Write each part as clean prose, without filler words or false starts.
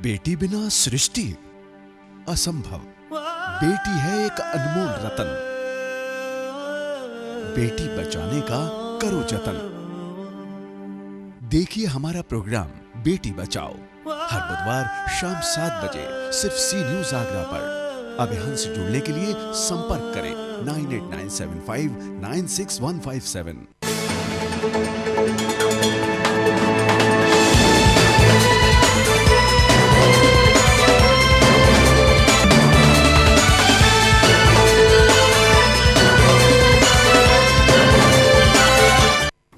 बेटी बिना सृष्टि असंभव। बेटी है एक अनमोल रतन। बेटी बचाने का करो जतन। देखिए हमारा प्रोग्राम बेटी बचाओ हर बुधवार शाम 7 बजे सिर्फ सी न्यूज आगरा पर। अभियान से जुड़ने के लिए संपर्क करें 9897596157।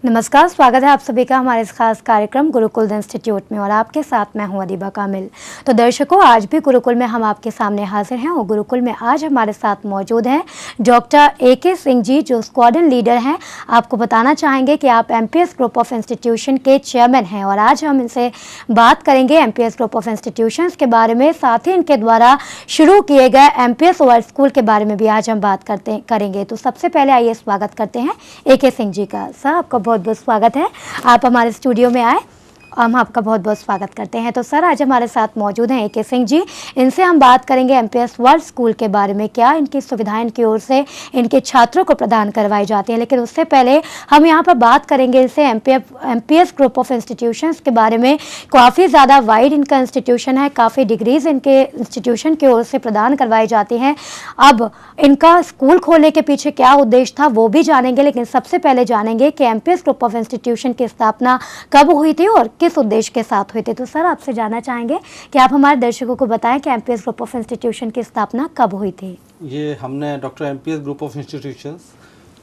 नमस्कार, स्वागत है आप सभी का हमारे इस खास कार्यक्रम गुरुकुल इंस्टीट्यूट में और आपके साथ मैं हूं अदीबा कामिल। तो दर्शकों, आज भी गुरुकुल में हम आपके सामने हाजिर हैं और गुरुकुल में आज हमारे साथ मौजूद हैं डॉक्टर AK सिंह जी, जो स्क्वाड्रन लीडर हैं। आपको बताना चाहेंगे कि आप MPS ग्रुप ऑफ इंस्टीट्यूशन के चेयरमैन हैं और आज हम इनसे बात करेंगे MPS ग्रुप ऑफ इंस्टीट्यूशन के बारे में, साथ ही इनके द्वारा शुरू किए गए MPS वर्ल्ड स्कूल के बारे में भी आज हम बात करेंगे। तो सबसे पहले आइए स्वागत करते हैं AK सिंह जी का। सर, आपका बहुत बहुत स्वागत है, आप हमारे स्टूडियो में आए, हम आपका बहुत बहुत स्वागत करते हैं। तो सर, आज हमारे साथ मौजूद हैं AK सिंह जी। इनसे हम बात करेंगे MPS वर्ल्ड स्कूल के बारे में, क्या इनकी सुविधाएं इनकी ओर से इनके छात्रों को प्रदान करवाई जाती हैं। लेकिन उससे पहले हम यहाँ पर बात करेंगे इनसे MPS ग्रुप ऑफ इंस्टीट्यूशंस के बारे में। काफ़ी ज़्यादा वाइड इनका इंस्टीट्यूशन है, काफ़ी डिग्रीज इनके इंस्टीट्यूशन की ओर से प्रदान करवाई जाती हैं। अब इनका स्कूल खोलने के पीछे क्या उद्देश्य था वो भी जानेंगे, लेकिन सबसे पहले जानेंगे कि MPS ग्रुप ऑफ इंस्टीट्यूशन की स्थापना कब हुई थी और किस उद्देश्य के साथ हुए थे। तो सर, आपसे जानना चाहेंगे कि आप हमारे दर्शकों को बताएं कि MPS ग्रुप ऑफ इंस्टीट्यूशन की स्थापना कब हुई थी। ये हमने doctor MPS group of institutions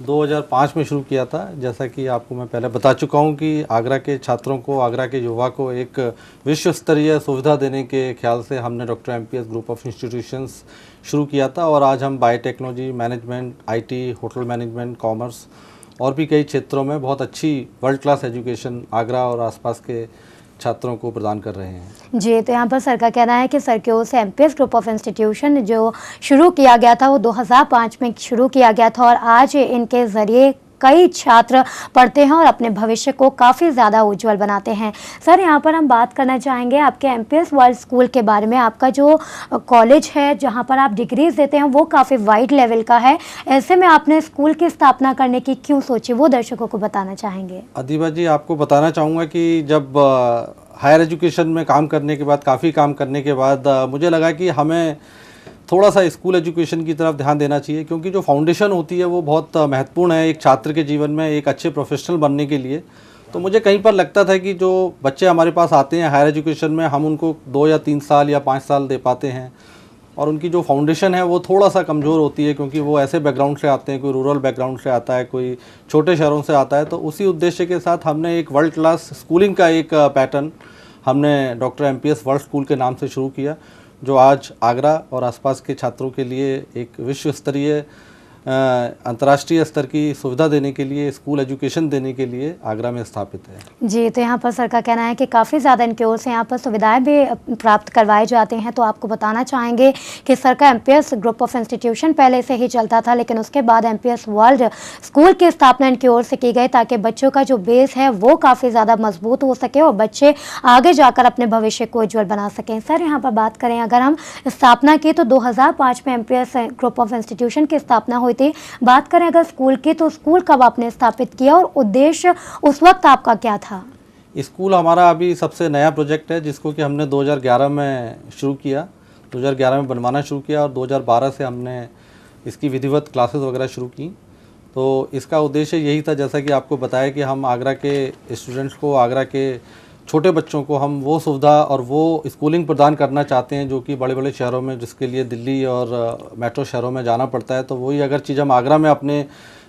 2005 में शुरू किया था। जैसा कि आपको मैं पहले बता चुका हूँ कि आगरा के छात्रों को, आगरा के युवा को एक विश्व स्तरीय सुविधा देने के ख्याल से हमने doctor MPS group of institutions शुरू किया था। और आज हम biotechnology, management, IT, hotel management, commerce और भी कई क्षेत्रों में बहुत अच्छी वर्ल्ड क्लास एजुकेशन आगरा और आसपास के छात्रों को प्रदान कर रहे हैं। जी, तो यहाँ पर सर का कहना है कि सर की ओर से MPS ग्रुप ऑफ इंस्टीट्यूशन जो शुरू किया गया था वो 2005 में शुरू किया गया था और आज इनके ज़रिए कई छात्र पढ़ते हैं और अपने भविष्य को काफ़ी ज़्यादा उज्जवल बनाते हैं। सर, यहाँ पर हम बात करना चाहेंगे आपके MPS वर्ल्ड स्कूल के बारे में। आपका जो कॉलेज है जहाँ पर आप डिग्रीज देते हैं वो काफ़ी वाइड लेवल का है। ऐसे में आपने स्कूल की स्थापना करने की क्यों सोची, वो दर्शकों को बताना चाहेंगे। अदीबा जी, आपको बताना चाहूँगा कि जब हायर एजुकेशन में काम करने के बाद, काफ़ी काम करने के बाद मुझे लगा कि हमें थोड़ा सा स्कूल एजुकेशन की तरफ ध्यान देना चाहिए, क्योंकि जो फाउंडेशन होती है वो बहुत महत्वपूर्ण है एक छात्र के जीवन में, एक अच्छे प्रोफेशनल बनने के लिए। तो मुझे कहीं पर लगता था कि जो बच्चे हमारे पास आते हैं हायर एजुकेशन में, हम उनको 2 या 3 साल या 5 साल दे पाते हैं और उनकी जो फाउंडेशन है वो थोड़ा सा कमज़ोर होती है, क्योंकि वो ऐसे बैकग्राउंड से आते हैं, कोई रूरल बैकग्राउंड से आता है, कोई छोटे शहरों से आता है। तो उसी उद्देश्य के साथ हमने एक वर्ल्ड क्लास स्कूलिंग का एक पैटर्न हमने डॉक्टर MPS वर्ल्ड स्कूल के नाम से शुरू किया, जो आज आगरा और आसपास के छात्रों के लिए एक विश्व स्तरीय अंतर्राष्ट्रीय स्तर की सुविधा देने के लिए, स्कूल एजुकेशन देने के लिए आगरा में स्थापित है। जी, तो यहाँ पर सर का कहना है कि काफ़ी ज़्यादा इनकी ओर से यहाँ पर सुविधाएं भी प्राप्त करवाए जाते हैं। तो आपको बताना चाहेंगे कि सर का MPS ग्रुप ऑफ इंस्टीट्यूशन पहले से ही चलता था, लेकिन उसके बाद MPS वर्ल्ड स्कूल की स्थापना इनकी ओर से की गई ताकि बच्चों का जो बेस है वो काफ़ी ज़्यादा मजबूत हो सके और बच्चे आगे जाकर अपने भविष्य को उज्ज्वल बना सकें। सर, यहाँ पर बात करें अगर हम स्थापना की तो 2005 में MPS ग्रुप ऑफ इंस्टीट्यूशन की स्थापना हुई थी। बात करें अगर स्कूल की, तो स्कूल कब आपने स्थापित किया और उद्देश्य उस वक्त आपका क्या था? स्कूल हमारा अभी सबसे नया प्रोजेक्ट है, जिसको कि हमने 2011 में शुरू किया, 2011 में बनवाना शुरू किया और 2012 से हमने इसकी विधिवत क्लासेस वगैरह शुरू की। तो इसका उद्देश्य यही था, जैसा कि आपको बताया, कि हम आगरा के स्टूडेंट्स को, आगरा के छोटे बच्चों को हम वो सुविधा और वो स्कूलिंग प्रदान करना चाहते हैं जो कि बड़े बड़े शहरों में, जिसके लिए दिल्ली और मेट्रो शहरों में जाना पड़ता है। तो वही अगर चीज़ हम आगरा में अपने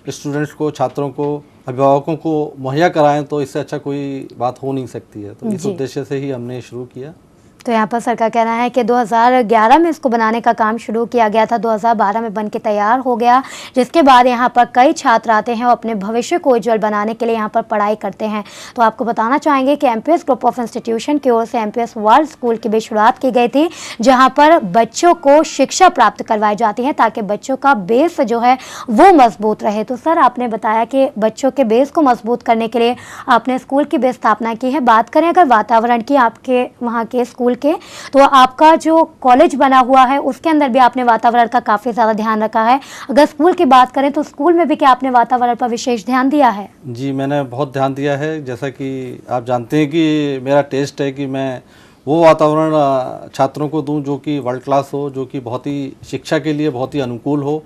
स्टूडेंट्स को, छात्रों को, अभिभावकों को मुहैया कराएं तो इससे अच्छा कोई बात हो नहीं सकती है। तो इस उद्देश्य से ही हमने शुरू किया। तो यहाँ पर सर का कहना है कि 2011 में इसको बनाने का काम शुरू किया गया था, 2012 में बन के तैयार हो गया, जिसके बाद यहाँ पर कई छात्र आते हैं और अपने भविष्य को उज्जवल बनाने के लिए यहाँ पर पढ़ाई करते हैं। तो आपको बताना चाहेंगे कि MPS ग्रुप ऑफ इंस्टीट्यूशन की ओर से MPS वर्ल्ड स्कूल की भी शुरुआत की गई थी, जहाँ पर बच्चों को शिक्षा प्राप्त करवाई जाती है ताकि बच्चों का बेस जो है वो मजबूत रहे। तो सर, आपने बताया कि बच्चों के बेस को मजबूत करने के लिए आपने स्कूल की भी स्थापना की है। बात करें अगर वातावरण की, आपके वहाँ के स्कूल स्कूल के, तो आपका जो कॉलेज बना हुआ है उसके अंदर भी आपने वातावरण का काफ़ी ज़्यादा ध्यान रखा है। अगर स्कूल की बात करें तो स्कूल में भी क्या आपने वातावरण पर विशेष ध्यान दिया है? जी, मैंने बहुत ध्यान दिया है। जैसा कि आप जानते हैं कि मेरा टेस्ट है कि मैं वो वातावरण छात्रों को दूं जो कि वर्ल्ड क्लास हो, जो कि बहुत ही शिक्षा के लिए बहुत ही अनुकूल हो।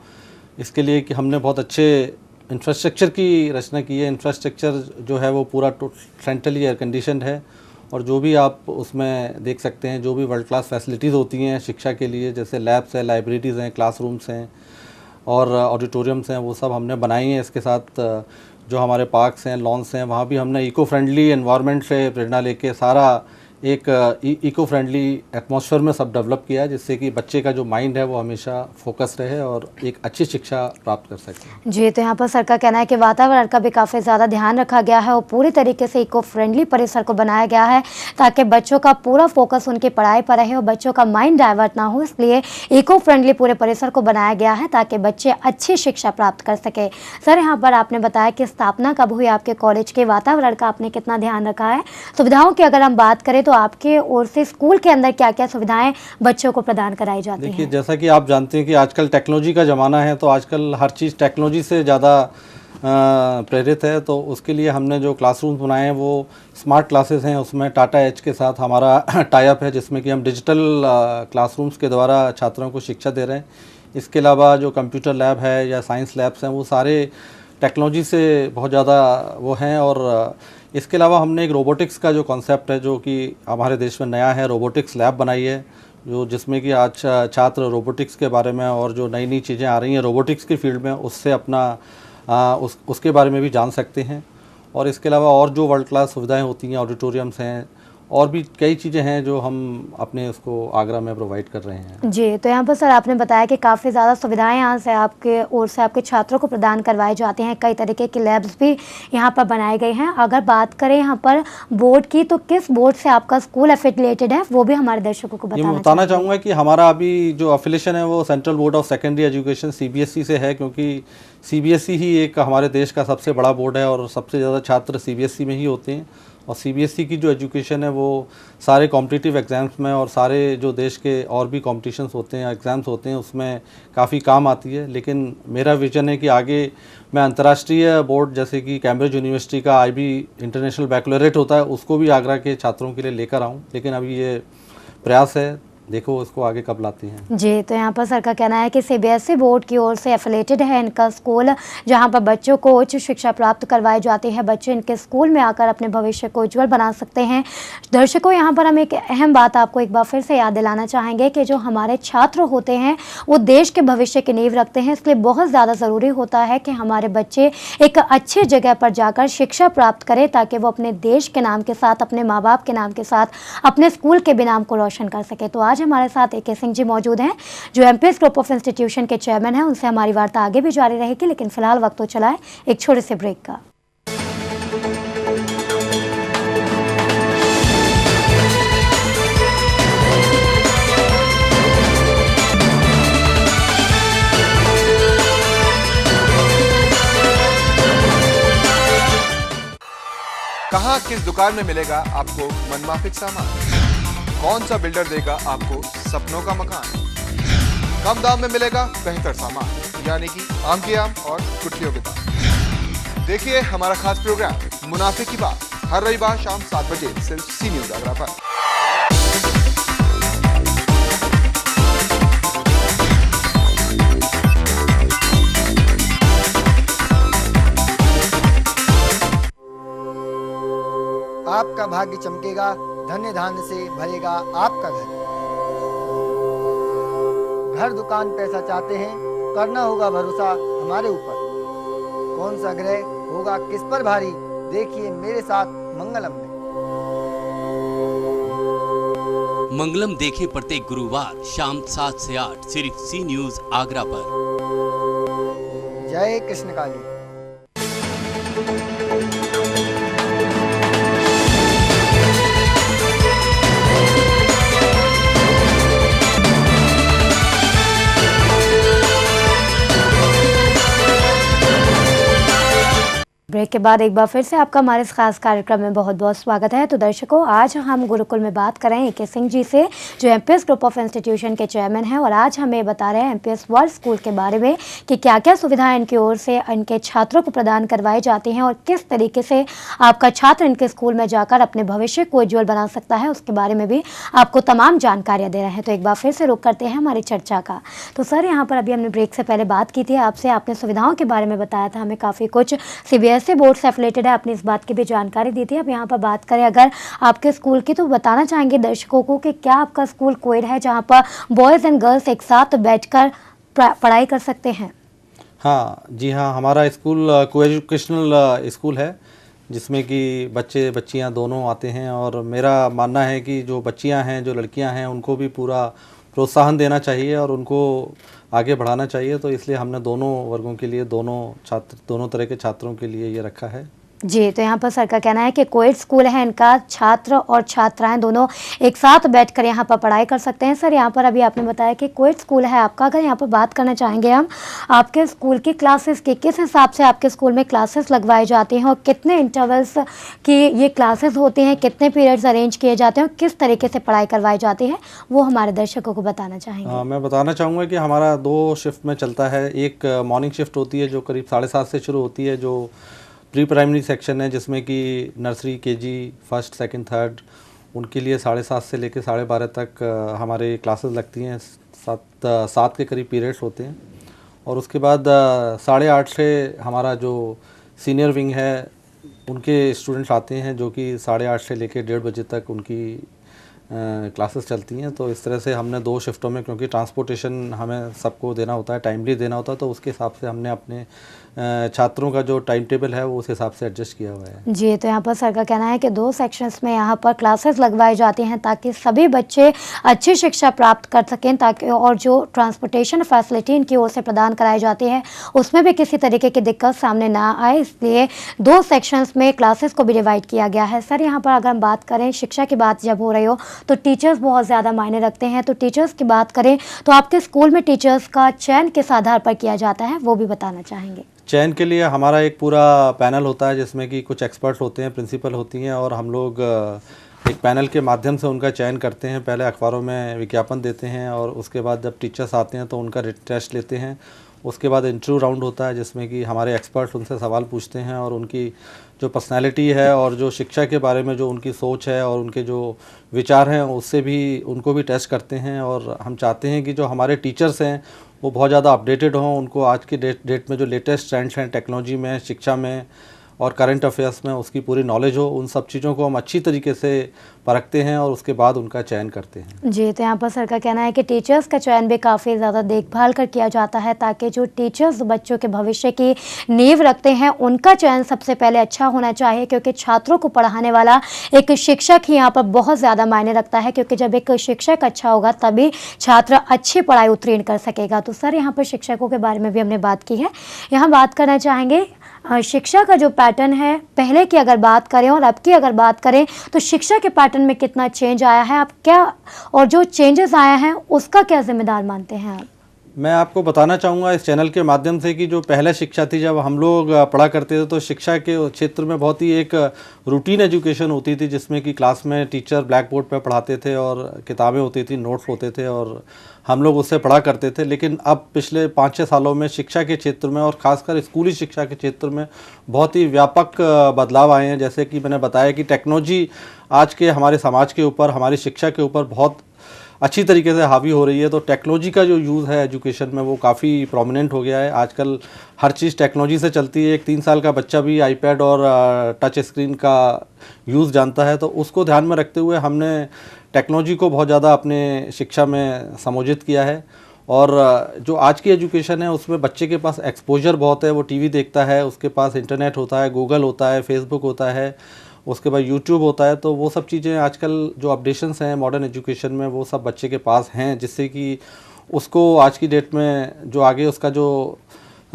इसके लिए कि हमने बहुत अच्छे इंफ्रास्ट्रक्चर की रचना की है। इंफ्रास्ट्रक्चर जो है वो पूरा सेंट्रली एयर कंडीशनड है, और जो भी आप उसमें देख सकते हैं, जो भी वर्ल्ड क्लास फैसिलिटीज़ होती हैं शिक्षा के लिए, जैसे लैब्स हैं, लाइब्रेरीज़ हैं, क्लासरूम्स हैं और ऑडिटोरियम्स हैं, वो सब हमने बनाई हैं। इसके साथ जो हमारे पार्क्स हैं, लॉन्स हैं, वहाँ भी हमने इको फ्रेंडली एनवायरनमेंट से प्रेरणा लेके सारा एक इको फ्रेंडली एटमॉस्फेयर में सब डेवलप किया है, जिससे कि बच्चे का जो माइंड है वो हमेशा फोकस रहे और एक अच्छी शिक्षा प्राप्त कर सके। जी, तो यहाँ पर सर का कहना है कि वातावरण का भी काफ़ी ज़्यादा ध्यान रखा गया है और पूरी तरीके से इको फ्रेंडली परिसर को बनाया गया है ताकि बच्चों का पूरा फोकस उनकी पढ़ाई पर रहे और बच्चों का माइंड डाइवर्ट ना हो। इसलिए इको फ्रेंडली पूरे परिसर को बनाया गया है ताकि बच्चे अच्छी शिक्षा प्राप्त कर सके। सर, यहाँ पर आपने बताया कि स्थापना कब हुई आपके कॉलेज के, वातावरण का आपने कितना ध्यान रखा है। सुविधाओं की अगर हम बात करें तो आपके ओर से स्कूल के अंदर क्या क्या सुविधाएं बच्चों को प्रदान कराई जाती हैं? देखिए, जैसा कि आप जानते हैं कि आजकल टेक्नोलॉजी का ज़माना है, तो आजकल हर चीज़ टेक्नोलॉजी से ज़्यादा प्रेरित है। तो उसके लिए हमने जो क्लासरूम्स बनाए हैं वो स्मार्ट क्लासेस हैं। उसमें टाटा एच के साथ हमारा टाई अप है, जिसमें कि हम डिजिटल क्लासरूम्स के द्वारा छात्रों को शिक्षा दे रहे हैं। इसके अलावा जो कंप्यूटर लैब है या साइंस लैब्स हैं, वो सारे टेक्नोलॉजी से बहुत ज़्यादा वो हैं। और इसके अलावा हमने एक रोबोटिक्स का जो कॉन्सेप्ट है, जो कि हमारे देश में नया है, रोबोटिक्स लैब बनाई है, जो जिसमें कि आज छात्र रोबोटिक्स के बारे में और जो नई नई चीज़ें आ रही हैं रोबोटिक्स की फील्ड में, उससे अपना उसके बारे में भी जान सकते हैं। और इसके अलावा और जो वर्ल्ड क्लास सुविधाएं होती हैं, ऑडिटोरियम्स हैं और भी कई चीज़ें हैं जो हम अपने उसको आगरा में प्रोवाइड कर रहे हैं। जी, तो यहाँ पर सर आपने बताया कि काफ़ी ज़्यादा सुविधाएं यहाँ से आपके ओर से आपके छात्रों को प्रदान करवाई जाती हैं। कई तरीके की लैब्स भी यहाँ पर बनाई गई हैं। अगर बात करें यहाँ पर बोर्ड की, तो किस बोर्ड से आपका स्कूल एफिलिएटेड है वो भी हमारे दर्शकों को बताना चाहूँगा कि हमारा अभी जो एफिलिएशन है वो central board of secondary education CBSE से है, क्योंकि CBSE ही एक हमारे देश का सबसे बड़ा बोर्ड है और सबसे ज़्यादा छात्र CBSE में ही होते हैं। और CBSE की जो एजुकेशन है वो सारे कॉम्पिटिटिव एग्ज़ाम्स में और सारे जो देश के और भी कॉम्पिटिशन्स होते हैं, एग्ज़ाम्स होते हैं, उसमें काफ़ी काम आती है। लेकिन मेरा विजन है कि आगे मैं अंतर्राष्ट्रीय बोर्ड जैसे कि कैम्ब्रिज यूनिवर्सिटी का IB इंटरनेशनल बैकलॉरेट होता है, उसको भी आगरा के छात्रों के लिए लेकर आऊँ। लेकिन अभी ये प्रयास है, देखो इसको आगे कब लाती हैं। जी, तो यहाँ पर सर का कहना है कि CBSE बोर्ड की ओर से एफिलेटेड है इनका स्कूल, जहाँ पर बच्चों को उच्च शिक्षा प्राप्त करवाई जाती है। बच्चे इनके स्कूल में आकर अपने भविष्य को उज्जवल बना सकते हैं। दर्शकों, यहाँ पर हम एक अहम बात आपको एक बार फिर से याद दिलाना चाहेंगे कि जो हमारे छात्र होते हैं वो देश के भविष्य की नींव रखते हैं। इसलिए बहुत ज़्यादा ज़रूरी होता है कि हमारे बच्चे एक अच्छी जगह पर जाकर शिक्षा प्राप्त करें ताकि वो अपने देश के नाम के साथ, अपने माँ बाप के नाम के साथ, अपने स्कूल के भी नाम को रोशन कर सके। तो आज हमारे साथ AK सिंह जी मौजूद हैं, जो MPS ग्रुप ऑफ इंस्टीट्यूशन के चेयरमैन हैं। उनसे हमारी वार्ता आगे भी जारी रहेगी, लेकिन फिलहाल वक्त तो चला है एक छोटे से ब्रेक का। कहाँ किस दुकान में मिलेगा आपको मनमाफिक सामान? कौन सा बिल्डर देगा आपको सपनों का मकान? कम दाम में मिलेगा बेहतर सामान, यानी कि आम की आम और गुठलियों के दाम। देखिए हमारा खास प्रोग्राम मुनाफे की बात हर रविवार शाम 7 बजे सिर्फ सी न्यूज़ आगरा पर। आपका भाग्य चमकेगा, धन्य धान्य से भरेगा आपका घर दुकान पैसा चाहते हैं, करना होगा भरोसा हमारे ऊपर। कौन सा ग्रह होगा किस पर भारी, देखिए मेरे साथ मंगलम में। मंगलम देखें प्रत्येक गुरुवार शाम 7 से 8 सिर्फ सी न्यूज़ आगरा पर। जय कृष्ण काली। ब्रेक के बाद एक बार फिर से आपका हमारे इस खास कार्यक्रम में बहुत बहुत स्वागत है। तो दर्शकों, आज हम गुरुकुल में बात कर रहे हैं ए.के. सिंह जी से, जो एमपीएस ग्रुप ऑफ इंस्टीट्यूशन के चेयरमैन हैं, और आज हमें बता रहे हैं एमपीएस वर्ल्ड स्कूल के बारे में कि क्या क्या सुविधाएं इनकी ओर से इनके छात्रों को प्रदान करवाई जाती हैं और किस तरीके से आपका छात्र इनके स्कूल में जाकर अपने भविष्य को उज्ज्वल बना सकता है, उसके बारे में भी आपको तमाम जानकारियाँ दे रहे हैं। तो एक बार फिर से रुक करते हैं हमारी चर्चा का। तो सर, यहाँ पर अभी हमने ब्रेक से पहले बात की थी आपसे, आपने सुविधाओं के बारे में बताया था, हमें काफ़ी कुछ सीबीएसई बोर्ड से एफिलेटेड है, अपनी इस बात की भी जानकारी दी थी। अब यहाँ पर बात करें अगर आपके स्कूल की, तो बताना चाहेंगे दर्शकों को कि क्या आपका स्कूल कोएड है जहाँ पर बॉयज़ एंड गर्ल्स एक साथ बैठकर पढ़ाई कर सकते हैं? हाँ जी हाँ, हमारा स्कूल को एजुकेशनल स्कूल है जिसमें कि बच्चे बच्चियाँ दोनों आते हैं, और मेरा मानना है कि जो बच्चियाँ हैं, जो लड़कियाँ हैं, उनको भी पूरा प्रोत्साहन देना चाहिए और उनको आगे बढ़ाना चाहिए। तो इसलिए हमने दोनों वर्गों के लिए, दोनों तरह के छात्रों के लिए ये रखा है। जी, तो यहाँ पर सर का कहना है कि कोएड स्कूल है, इनका छात्र और छात्राएं दोनों एक साथ बैठकर यहाँ पर पढ़ाई कर सकते हैं। सर, यहाँ पर अभी आपने बताया कि कोएड स्कूल है आपका, अगर यहाँ पर बात करना चाहेंगे हम आपके स्कूल की क्लासेस की, किस हिसाब से आपके स्कूल में क्लासेस लगवाई जाती हैं और कितने इंटरवल्स की ये क्लासेस होती हैं, कितने पीरियड्स अरेंज किए जाते हैं और किस तरीके से पढ़ाई करवाई जाती है, वो हमारे दर्शकों को बताना चाहेंगे? मैं बताना चाहूँगा कि हमारा 2 शिफ्ट में चलता है। एक मॉर्निंग शिफ्ट होती है जो करीब 7:30 से शुरू होती है, जो प्री प्राइमरी सेक्शन है, जिसमें कि nursery, KG, first, second, third, उनके लिए 7:30 से लेकर 12:30 तक हमारे क्लासेस लगती हैं। 7 के करीब पीरियड्स होते हैं। और उसके बाद 8:30 से हमारा जो सीनियर विंग है उनके स्टूडेंट्स आते हैं, जो कि 8:30 से लेकर 1:30 बजे तक उनकी क्लासेस चलती हैं। तो इस तरह से हमने 2 शिफ्टों में, क्योंकि ट्रांसपोर्टेशन हमें सबको देना होता है, टाइमली देना होता है, तो उसके हिसाब से हमने अपने छात्रों का जो टाइम टेबल है वो उस हिसाब से एडजस्ट किया हुआ है। जी, तो यहाँ पर सर का कहना है कि 2 सेक्शंस में यहाँ पर क्लासेस लगवाई जाती हैं ताकि सभी बच्चे अच्छी शिक्षा प्राप्त कर सकें, ताकि और जो ट्रांसपोर्टेशन फैसिलिटी इनकी ओर से प्रदान कराई जाती है उसमें भी किसी तरीके की दिक्कत सामने ना आए, इसलिए 2 सेक्शंस में क्लासेस को भी डिवाइड किया गया है। सर, यहाँ पर अगर हम बात करें, शिक्षा की बात जब हो रही हो तो टीचर्स बहुत ज़्यादा मायने रखते हैं, तो टीचर्स की बात करें तो आपके स्कूल में टीचर्स का चयन किस आधार पर किया जाता है, वो भी बताना चाहेंगे? चयन के लिए हमारा एक पूरा पैनल होता है जिसमें कि कुछ एक्सपर्ट्स होते हैं, प्रिंसिपल होती हैं, और हम लोग एक पैनल के माध्यम से उनका चयन करते हैं। पहले अखबारों में विज्ञापन देते हैं और उसके बाद जब टीचर्स आते हैं तो उनका टेस्ट लेते हैं। उसके बाद इंटरव्यू राउंड होता है जिसमें कि हमारे एक्सपर्ट्स उनसे सवाल पूछते हैं और उनकी जो पर्सनालिटी है और जो शिक्षा के बारे में जो उनकी सोच है और उनके जो विचार हैं उससे भी उनको भी टेस्ट करते हैं। और हम चाहते हैं कि जो हमारे टीचर्स हैं वो बहुत ज़्यादा अपडेटेड हों, उनको आज की डेट में जो लेटेस्ट ट्रेंड्स हैं टेक्नोलॉजी में, शिक्षा में और करंट अफेयर्स में, उसकी पूरी नॉलेज हो। उन सब चीज़ों को हम अच्छी तरीके से परखते हैं और उसके बाद उनका चयन करते हैं। जी, तो यहाँ पर सर का कहना है कि टीचर्स का चयन भी काफ़ी ज़्यादा देखभाल कर किया जाता है ताकि जो टीचर्स बच्चों के भविष्य की नींव रखते हैं उनका चयन सबसे पहले अच्छा होना चाहिए, क्योंकि छात्रों को पढ़ाने वाला एक शिक्षक ही यहाँ पर बहुत ज़्यादा मायने रखता है, क्योंकि जब एक शिक्षक अच्छा होगा तभी छात्र अच्छी पढ़ाई उत्तीर्ण कर सकेगा। तो सर, यहाँ पर शिक्षकों के बारे में भी हमने बात की है, यहाँ बात करना चाहेंगे शिक्षा का जो पैटर्न है, पहले की अगर बात करें और अब की अगर बात करें तो शिक्षा के पैटर्न में कितना चेंज आया है, आप क्या और जो चेंजेस आया है उसका क्या जिम्मेदार मानते हैं आप? मैं आपको बताना चाहूँगा इस चैनल के माध्यम से कि जो पहले शिक्षा थी, जब हम लोग पढ़ा करते थे तो शिक्षा के क्षेत्र में बहुत ही एक रूटीन एजुकेशन होती थी, जिसमें कि क्लास में टीचर ब्लैक बोर्ड पर पढ़ाते थे और किताबें होती थी, नोट्स होते थे और हम लोग उससे पढ़ा करते थे। लेकिन अब पिछले 5-6 सालों में शिक्षा के क्षेत्र में और ख़ासकर स्कूली शिक्षा के क्षेत्र में बहुत ही व्यापक बदलाव आए हैं। जैसे कि मैंने बताया कि टेक्नोलॉजी आज के हमारे समाज के ऊपर, हमारी शिक्षा के ऊपर बहुत अच्छी तरीके से हावी हो रही है। तो टेक्नोलॉजी का जो यूज़ है एजुकेशन में वो काफ़ी प्रोमिनेंट हो गया है। आजकल हर चीज़ टेक्नोलॉजी से चलती है। एक 3 साल का बच्चा भी आईपैड और टच स्क्रीन का यूज़ जानता है। तो उसको ध्यान में रखते हुए हमने टेक्नोलॉजी को बहुत ज़्यादा अपने शिक्षा में समायोजित किया है। और जो आज की एजुकेशन है उसमें बच्चे के पास एक्सपोजर बहुत है, वो टीवी देखता है, उसके पास इंटरनेट होता है, गूगल होता है, फेसबुक होता है, उसके बाद यूट्यूब होता है। तो वो सब चीज़ें आजकल जो अपडेशंस हैं मॉडर्न एजुकेशन में वो सब बच्चे के पास हैं, जिससे कि उसको आज की डेट में जो आगे उसका जो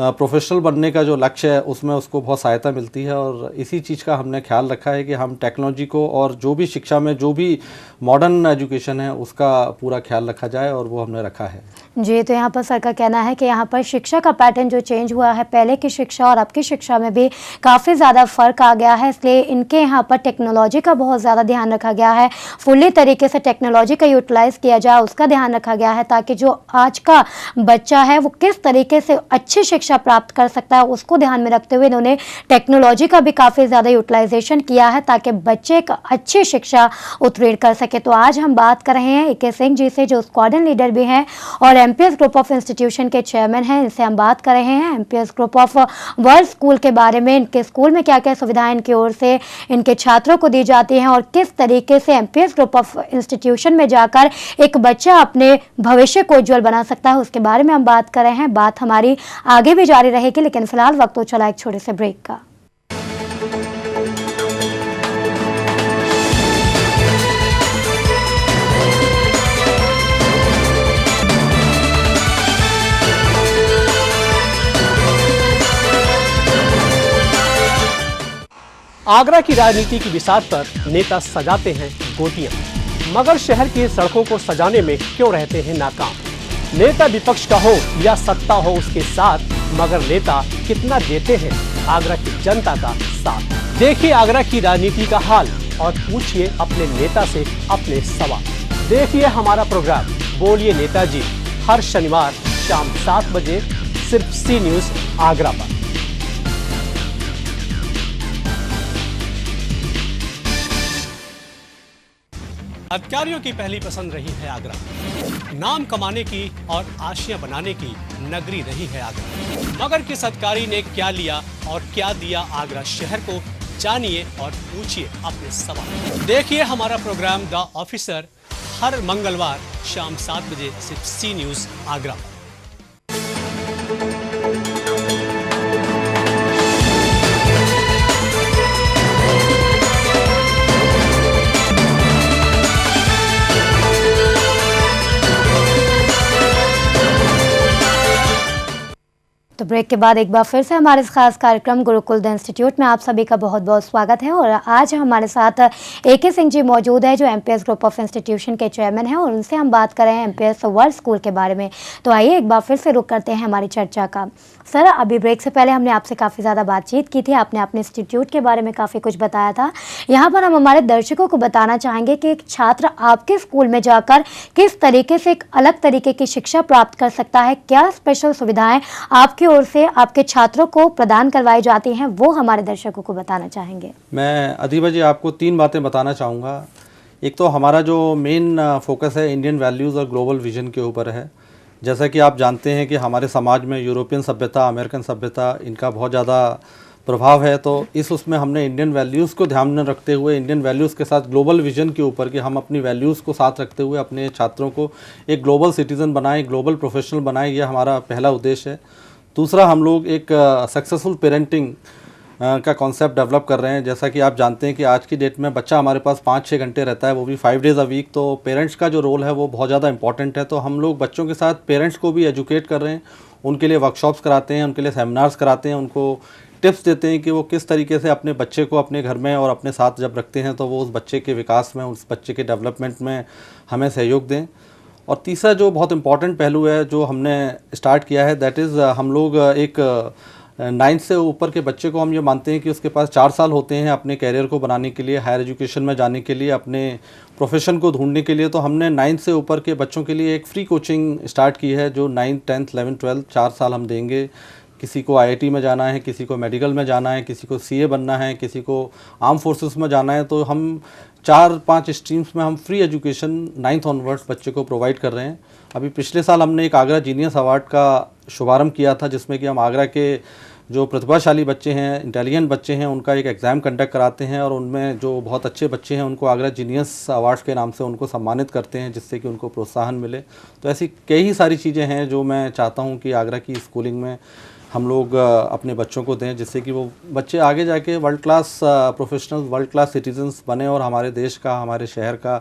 प्रोफेशनल बनने का जो लक्ष्य है उसमें उसको बहुत सहायता मिलती है। और इसी चीज़ का हमने ख्याल रखा है कि हम टेक्नोलॉजी को और जो भी शिक्षा में जो भी मॉडर्न एजुकेशन है उसका पूरा ख्याल रखा जाए, और वो हमने रखा है। जी, तो यहाँ पर सर का कहना है कि यहाँ पर शिक्षा का पैटर्न जो चेंज हुआ है, पहले की शिक्षा और अब की शिक्षा में भी काफ़ी ज़्यादा फ़र्क आ गया है, इसलिए इनके यहाँ पर टेक्नोलॉजी का बहुत ज़्यादा ध्यान रखा गया है। फुल्ली तरीके से टेक्नोलॉजी का यूटिलाइज़ किया जाए उसका ध्यान रखा गया है, ताकि जो आज का बच्चा है वो किस तरीके से अच्छी शिक्षा प्राप्त कर सकता है उसको ध्यान में रखते हुए इन्होंने टेक्नोलॉजी का भी काफ़ी ज़्यादा यूटिलाइजेशन किया है, ताकि बच्चे एक अच्छी शिक्षा उत्तीर्ण कर सके। तो आज हम बात कर रहे हैं ए.के. सिंह जी से, जो स्क्वाड्रन लीडर भी हैं और एमपीएस ग्रुप ऑफ इंस्टीट्यूशन के चेयरमैन हैं। इनसे हम बात कर रहे हैं MPS group of world school के बारे में, इनके स्कूल में क्या क्या सुविधाएं इनकी ओर से इनके छात्रों को दी जाती हैं और किस तरीके से एमपीएस ग्रुप ऑफ इंस्टीट्यूशन में जाकर एक बच्चा अपने भविष्य को उज्जवल बना सकता है, उसके बारे में हम बात कर रहे हैं। बात हमारी आगे भी जारी रहेगी, लेकिन फिलहाल वक्त हो चला एक छोटे से ब्रेक का। आगरा की राजनीति की बिसात पर नेता सजाते हैं गोटियां, मगर शहर की सड़कों को सजाने में क्यों रहते हैं नाकाम। नेता विपक्ष का हो या सत्ता हो उसके साथ, मगर नेता कितना देते हैं आगरा की जनता का साथ। देखिए आगरा की राजनीति का हाल और पूछिए अपने नेता से अपने सवाल। देखिए हमारा प्रोग्राम बोलिए नेताजी, हर शनिवार शाम 7 बजे सिर्फ सी न्यूज़ आगरा पर। अधिकारियों की पहली पसंद रही है आगरा, नाम कमाने की और आशियां बनाने की नगरी रही है आगरा। मगर किस अधिकारी ने क्या लिया और क्या दिया आगरा शहर को, जानिए और पूछिए अपने सवाल। देखिए हमारा प्रोग्राम द ऑफिसर हर मंगलवार शाम 7 बजे सिर्फ सी न्यूज़ आगरा। तो ब्रेक के बाद एक बार फिर से हमारे इस खास कार्यक्रम गुरुकुल द इंस्टीट्यूट में आप सभी का बहुत बहुत स्वागत है। और आज हमारे साथ ए.के. सिंह जी मौजूद है, जो एमपीएस ग्रुप ऑफ इंस्टीट्यूशन के चेयरमैन हैं, और उनसे हम बात कर रहे हैं एमपीएस वर्ल्ड स्कूल के बारे में। तो आइए एक बार फिर से रुक करते हैं हमारी चर्चा का। सर, अभी ब्रेक से पहले हमने आपसे काफ़ी ज़्यादा बातचीत की थी, आपने अपने इंस्टीट्यूट के बारे में काफ़ी कुछ बताया था। यहाँ पर हम हमारे दर्शकों को बताना चाहेंगे कि एक छात्र आपके स्कूल में जाकर किस तरीके से एक अलग तरीके की शिक्षा प्राप्त कर सकता है, क्या स्पेशल सुविधाएं आपकी ओर से आपके छात्रों को प्रदान करवाई जाती हैं, वो हमारे दर्शकों को बताना चाहेंगे। मैं अधिबा जी आपको 3 बातें बताना चाहूँगा। एक तो हमारा जो मेन फोकस है इंडियन वैल्यूज़ और ग्लोबल विजन के ऊपर है। जैसा कि आप जानते हैं कि हमारे समाज में यूरोपियन सभ्यता, अमेरिकन सभ्यता, इनका बहुत ज़्यादा प्रभाव है। तो उसमें हमने इंडियन वैल्यूज़ को ध्यान में रखते हुए, इंडियन वैल्यूज़ के साथ ग्लोबल विजन के ऊपर कि हम अपनी वैल्यूज़ को साथ रखते हुए अपने छात्रों को एक ग्लोबल सिटीज़न बनाएं, ग्लोबल प्रोफेशनल बनाएं, यह हमारा पहला उद्देश्य है। दूसरा, हम लोग एक सक्सेसफुल पेरेंटिंग का कॉन्सेप्ट डेवलप कर रहे हैं। जैसा कि आप जानते हैं कि आज की डेट में बच्चा हमारे पास 5-6 घंटे रहता है, वो भी 5 डेज़ अ वीक। तो पेरेंट्स का जो रोल है वो बहुत ज़्यादा इंपॉर्टेंट है। तो हम लोग बच्चों के साथ पेरेंट्स को भी एजुकेट कर रहे हैं, उनके लिए वर्कशॉप्स कराते हैं, उनके लिए सेमिनार्स कराते हैं, उनको टिप्स देते हैं कि वो किस तरीके से अपने बच्चे को अपने घर में और अपने साथ जब रखते हैं तो वो उस बच्चे के विकास में, उस बच्चे के डेवलपमेंट में हमें सहयोग दें। और तीसरा जो बहुत इम्पॉर्टेंट पहलू है जो हमने स्टार्ट किया है, दैट इज़ हम लोग एक 9th से ऊपर के बच्चे को हम ये मानते हैं कि उसके पास 4 साल होते हैं अपने कैरियर को बनाने के लिए, हायर एजुकेशन में जाने के लिए, अपने प्रोफेशन को ढूंढने के लिए। तो हमने 9th से ऊपर के बच्चों के लिए एक फ्री कोचिंग स्टार्ट की है, जो 9th, 10th, 11th, 12th 4 साल हम देंगे। किसी को IIT में जाना है, किसी को मेडिकल में जाना है, किसी को CA बनना है, किसी को आर्म फोर्सेस में जाना है। तो हम 4-5 स्ट्रीम्स में हम फ्री एजुकेशन 9th ऑनवर्ड्स बच्चे को प्रोवाइड कर रहे हैं। अभी पिछले साल हमने एक आगरा जीनियस अवार्ड का शुभारंभ किया था, जिसमें कि हम आगरा के जो प्रतिभाशाली बच्चे हैं, इंटेलिजेंट बच्चे हैं, उनका एक एग्ज़ाम कंडक्ट कराते हैं और उनमें जो बहुत अच्छे बच्चे हैं उनको आगरा जीनियस अवार्ड्स के नाम से उनको सम्मानित करते हैं, जिससे कि उनको प्रोत्साहन मिले। तो ऐसी कई सारी चीज़ें हैं जो मैं चाहता हूँ कि आगरा की स्कूलिंग में हम लोग अपने बच्चों को दें, जिससे कि वो बच्चे आगे जाके world class professionals, world class citizens बने और हमारे देश का, हमारे शहर का,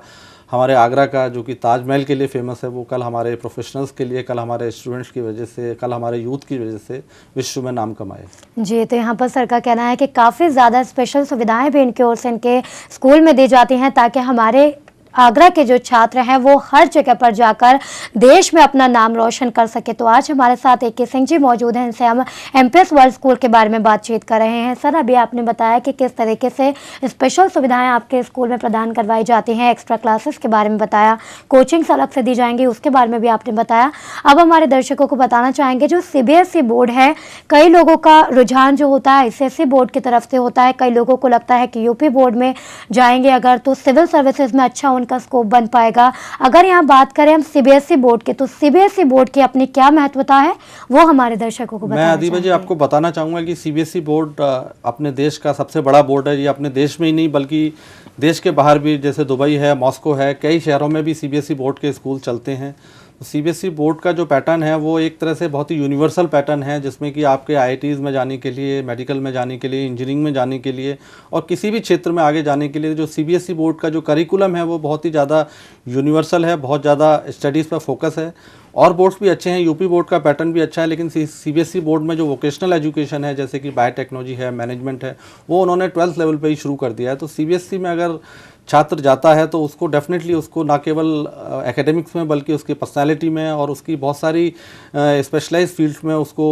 हमारे आगरा का जो कि ताजमहल के लिए फेमस है, वो कल हमारे प्रोफेशनल्स के लिए, कल हमारे स्टूडेंट्स की वजह से, कल हमारे यूथ की वजह से विश्व में नाम कमाए। जी, तो यहाँ पर सर का कहना है कि काफ़ी ज़्यादा स्पेशल सुविधाएं भी इनकी ओर से इनके स्कूल में दी जाती हैं ताकि हमारे आगरा के जो छात्र हैं वो हर जगह पर जाकर देश में अपना नाम रोशन कर सके। तो आज हमारे साथ ए.के. सिंह जी मौजूद हैं, इनसे हम एमपीएस वर्ल्ड स्कूल के बारे में बातचीत कर रहे हैं। सर, अभी आपने बताया कि किस तरीके से स्पेशल सुविधाएं आपके स्कूल में प्रदान करवाई जाती हैं, एक्स्ट्रा क्लासेस के बारे में बताया, कोचिंग्स अलग से दी जाएंगी, उसके बारे में भी आपने बताया। अब हमारे दर्शकों को बताना चाहेंगे, जो CBSE बोर्ड है, कई लोगों का रुझान जो होता है ICSE बोर्ड की तरफ से होता है, कई लोगों को लगता है कि यूपी बोर्ड में जाएंगे अगर तो सिविल सर्विसेज में अच्छा उनका स्कोप बन पाएगा। अगर यहाँ बात करें हम CBSE बोर्ड की, तो CBSE बोर्ड की अपनी क्या महत्वता है वो हमारे दर्शकों को बताना मैं अदीबा जी आपको बताना चाहूँगा कि CBSE बोर्ड अपने देश का सबसे बड़ा बोर्ड है। ये अपने देश में ही नहीं बल्कि देश के बाहर भी, जैसे दुबई है, मॉस्को है, कई शहरों में भी CBSE बोर्ड के स्कूल चलते हैं। CBSE बोर्ड का जो पैटर्न है वो एक तरह से बहुत ही यूनिवर्सल पैटर्न है, जिसमें कि आपके IITs में जाने के लिए, मेडिकल में जाने के लिए, इंजीनियरिंग में जाने के लिए और किसी भी क्षेत्र में आगे जाने के लिए जो CBSE बोर्ड का जो करिकुलम है वो बहुत ही ज़्यादा यूनिवर्सल है, बहुत ज़्यादा स्टडीज़ पर फोकस है। और बोर्ड्स भी अच्छे हैं, यूपी बोर्ड का पैटर्न भी अच्छा है, लेकिन CBSE बोर्ड में जो वोकेशनल एजुकेशन है, जैसे कि बायोटेक्नोलॉजी है, मैनेजमेंट है, वो उन्होंने 12th लेवल पे ही शुरू कर दिया है। तो CBSE में अगर छात्र जाता है तो उसको डेफिनेटली उसको ना केवल एकेडमिक्स में बल्कि उसकी पर्सनालिटी में और उसकी बहुत सारी स्पेशलाइज्ड फील्ड्स में उसको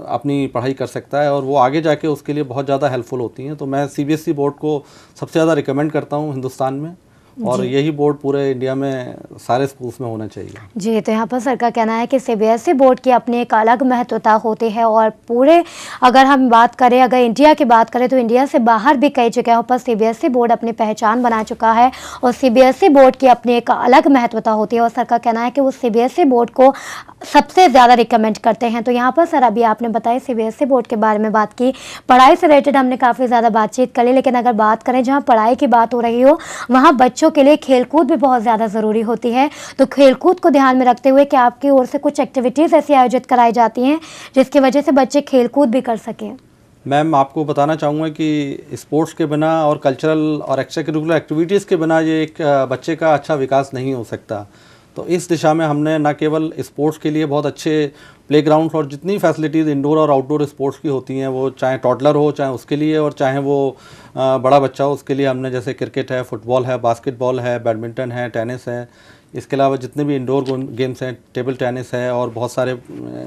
अपनी पढ़ाई कर सकता है और वो आगे जाके उसके लिए बहुत ज़्यादा हेल्पफुल होती हैं। तो मैं CBSE बोर्ड को सबसे ज़्यादा रिकमेंड करता हूँ हिंदुस्तान में, और यही बोर्ड पूरे इंडिया में सारे स्कूल्स में होना चाहिए। जी, तो यहाँ पर सर का कहना है कि CBSE बोर्ड की अपनी एक अलग महत्वता होती है और पूरे अगर हम बात करें, अगर इंडिया की बात करें तो इंडिया से बाहर भी कई जगहों पर CBSE बोर्ड अपनी पहचान बना चुका है और CBSE बोर्ड की अपनी एक अलग महत्वता होती है और सर का कहना है कि वो CBSE बोर्ड को सबसे ज़्यादा रिकमेंड करते हैं। तो यहाँ पर सर अभी आपने बताया CBSE बोर्ड के बारे में बात की, पढ़ाई से रिलेटेड हमने काफ़ी ज़्यादा बातचीत कर ली, लेकिन अगर बात करें जहाँ पढ़ाई की बात हो रही हो वहाँ बच्चों के लिए खेलकूद भी बहुत ज़्यादा ज़रूरी होती है। तो खेलकूद को ध्यान में रखते हुए कि आपकी ओर से कुछ एक्टिविटीज़ ऐसी आयोजित कराई जाती हैं जिसकी वजह से बच्चे खेलकूद भी कर सकें? मैम, आपको बताना चाहूँगा कि स्पोर्ट्स के बिना और कल्चरल और एक्स्ट्रा करिकुलर एक्टिविटीज़ के बिना ये एक बच्चे का अच्छा विकास नहीं हो सकता। तो इस दिशा में हमने न केवल स्पोर्ट्स के लिए बहुत अच्छे प्लेग्राउंड्स और जितनी फैसिलिटीज़ इंडोर और आउटडोर स्पोर्ट्स की होती हैं, वो चाहे टॉडलर हो चाहे उसके लिए और चाहे वो बड़ा बच्चा हो उसके लिए, हमने जैसे क्रिकेट है, फुटबॉल है, बास्केटबॉल है, बैडमिंटन है, टेनिस है, इसके अलावा जितने भी इंडोर गेम्स हैं, टेबल टेनिस है और बहुत सारे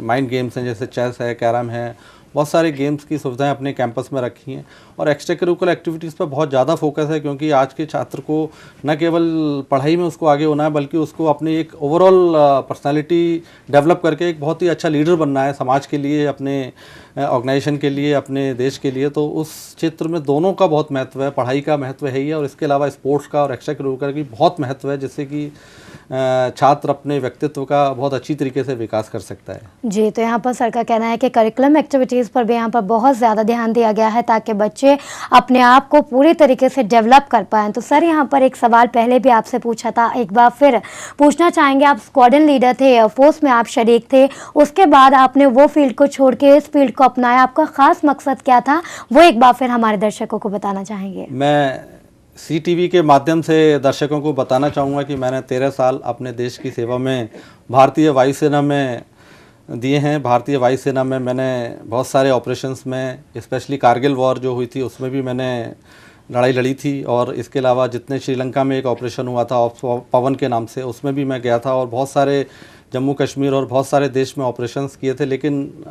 माइंड गेम्स हैं जैसे चेस है, कैरम है, बहुत सारे गेम्स की सुविधाएं अपने कैंपस में रखी हैं। और एक्स्ट्रा करिकुलर एक्टिविटीज़ पर बहुत ज़्यादा फोकस है, क्योंकि आज के छात्र को न केवल पढ़ाई में उसको आगे होना है बल्कि उसको अपनी एक ओवरऑल पर्सनालिटी डेवलप करके एक बहुत ही अच्छा लीडर बनना है समाज के लिए, अपने ऑर्गेनाइजेशन के लिए, अपने देश के लिए। तो उस क्षेत्र में दोनों का बहुत महत्व है, पढ़ाई का महत्व है ही और इसके अलावा स्पोर्ट्स का और एक्स्ट्रा करिकुलर की बहुत महत्व है, जिससे कि छात्र अपने व्यक्तित्व का बहुत अच्छी तरीके से विकास कर सकता है। जी, तो यहाँ पर सर का कहना है कि करिकुलम एक्टिविटीज़ पर भी यहाँ पर बहुत ज़्यादा ध्यान दिया गया है ताकि बच्चे अपने आप को पूरी तरीके से डेवलप कर पाएँ। तो सर यहाँ पर एक सवाल पहले भी आपसे पूछा था, एक बार फिर पूछना चाहेंगे। आप स्क्वाड्रन लीडर थे, एयरफोर्स में आप शरीक थे, उसके बाद आपने वो फील्ड को छोड़ के इस फील्ड को अपनाया, आपका ख़ास मकसद क्या था वो एक बार फिर हमारे दर्शकों को बताना चाहेंगे? मैं CTV के माध्यम से दर्शकों को बताना चाहूँगा कि मैंने 13 साल अपने देश की सेवा में भारतीय वायुसेना में दिए हैं। भारतीय वायुसेना में मैंने बहुत सारे ऑपरेशंस में, स्पेशली कारगिल वॉर जो हुई थी उसमें भी मैंने लड़ाई लड़ी थी, और इसके अलावा जितने श्रीलंका में एक ऑपरेशन हुआ था पवन के नाम से, उसमें भी मैं गया था, और बहुत सारे जम्मू कश्मीर और बहुत सारे देश में ऑपरेशंस किए थे। लेकिन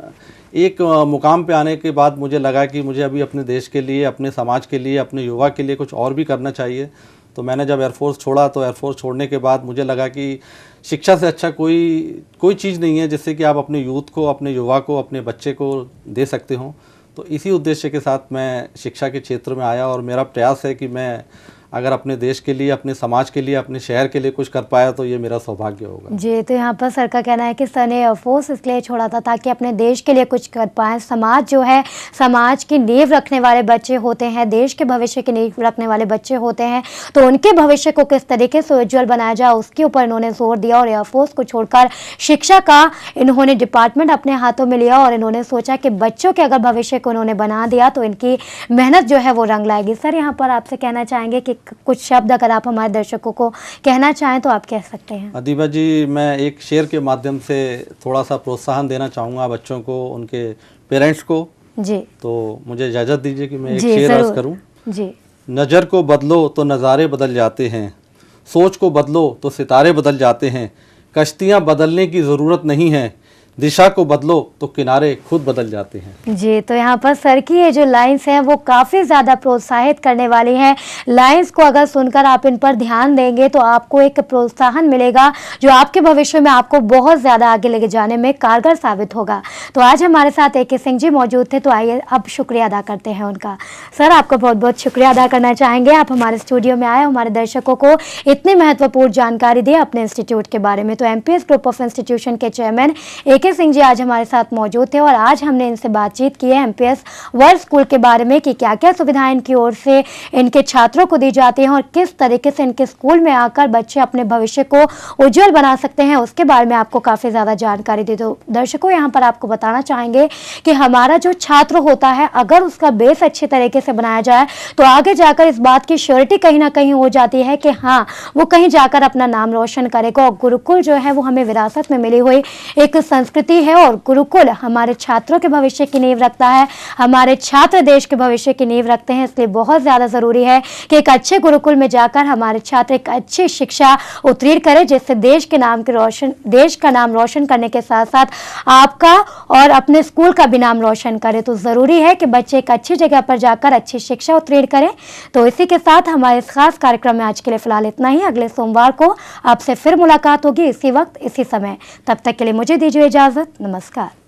एक मुकाम पे आने के बाद मुझे लगा कि मुझे अभी अपने देश के लिए, अपने समाज के लिए, अपने युवा के लिए कुछ और भी करना चाहिए। तो मैंने जब एयरफोर्स छोड़ा तो एयरफोर्स छोड़ने के बाद मुझे लगा कि शिक्षा से अच्छा कोई चीज़ नहीं है जिससे कि आप अपने यूथ को, अपने युवा को, अपने बच्चे को दे सकते हो। तो इसी उद्देश्य के साथ मैं शिक्षा के क्षेत्र में आया और मेरा प्रयास है कि मैं अगर अपने देश के लिए, अपने समाज के लिए, अपने शहर के लिए कुछ कर पाया तो ये मेरा सौभाग्य होगा। जी, तो यहाँ पर सर का कहना है कि सर ने एयरफोर्स इसलिए छोड़ा था ताकि अपने देश के लिए कुछ कर पाएँ। समाज जो है, समाज की नींव रखने वाले बच्चे होते हैं, देश के भविष्य की नींव रखने वाले बच्चे होते हैं, तो उनके भविष्य को किस तरीके से उज्ज्वल बनाया जाए उसके ऊपर इन्होंने जोर दिया और एयरफोर्स को छोड़कर शिक्षा का इन्होंने डिपार्टमेंट अपने हाथों में लिया और इन्होंने सोचा कि बच्चों के अगर भविष्य को उन्होंने बना दिया तो इनकी मेहनत जो है वो रंग लाएगी। सर यहाँ पर आपसे कहना चाहेंगे कि कुछ शब्द अगर आप हमारे दर्शकों को कहना चाहें तो आप कह सकते हैं। अदीबा जी, मैं एक शेर के माध्यम से थोड़ा सा प्रोत्साहन देना चाहूँगा बच्चों को, उनके पेरेंट्स को। जी, तो मुझे इजाज़त दीजिए कि मैं एक शेर अर्ज करूँ। जी। नज़र को बदलो तो नज़ारे बदल जाते हैं, सोच को बदलो तो सितारे बदल जाते हैं, कश्तियाँ बदलने की ज़रूरत नहीं है, दिशा को बदलो तो किनारे खुद बदल जाते हैं। जी, तो यहाँ पर सर की ये जो लाइंस हैं वो काफ़ी ज़्यादा प्रोत्साहित करने वाली हैं। लाइंस को अगर सुनकर आप इन पर ध्यान देंगे तो आपको एक प्रोत्साहन मिलेगा जो आपके भविष्य में आपको बहुत ज़्यादा आगे लेके जाने में कारगर साबित होगा। तो आज हमारे साथ AK सिंह जी मौजूद थे, तो आइए अब शुक्रिया अदा करते हैं उनका। सर, आपका बहुत बहुत शुक्रिया अदा करना चाहेंगे, आप हमारे स्टूडियो में आए, हमारे दर्शकों को इतनी महत्वपूर्ण जानकारी दी अपने इंस्टीट्यूट के बारे में। तो MPS ग्रुप ऑफ इंस्टीट्यूशन के चेयरमैन AK सिंह जी आज हमारे साथ मौजूद थे और आज हमने इनसे बातचीत की है MPS वर्ल्ड स्कूल के बारे में कि क्या क्या सुविधाएं इनकी ओर से इनके छात्रों को दी जाती हैं और किस तरीके से इनके स्कूल में आकर बच्चे अपने भविष्य को उज्जवल बना सकते हैं, उसके बारे में आपको काफ़ी ज़्यादा जानकारी दी। तो दर्शकों, यहाँ पर आपको बताना चाहेंगे कि हमारा जो छात्र होता है अगर उसका बेस अच्छे तरीके से बनाया जाए तो आगे जाकर इस बात की श्योरिटी कहीं ना कहीं हो जाती है कि हाँ, वो कहीं जाकर अपना नाम रोशन करेगा। और गुरुकुल जो है वो हमें विरासत में मिली हुई एक संस्कृति है और गुरुकुल हमारे छात्रों के भविष्य की नींव रखता है, हमारे छात्र देश के भविष्य की नींव रखते हैं। इसलिए बहुत ज़्यादा ज़रूरी है कि एक अच्छे गुरुकुल में जाकर हमारे छात्र एक अच्छी शिक्षा उत्तीर्ण करें जिससे देश का नाम रोशन करने के साथ साथ आपका और अपने स्कूल का भी नाम रोशन करें। तो ज़रूरी है कि बच्चे एक अच्छी जगह पर जाकर अच्छी शिक्षा उत्तीर्ण करें। तो इसी के साथ हमारे इस खास कार्यक्रम में आज के लिए फिलहाल इतना ही। अगले सोमवार को आपसे फिर मुलाकात होगी इसी वक्त इसी समय। तब तक के लिए मुझे दीजिए इजाज़त। नमस्कार।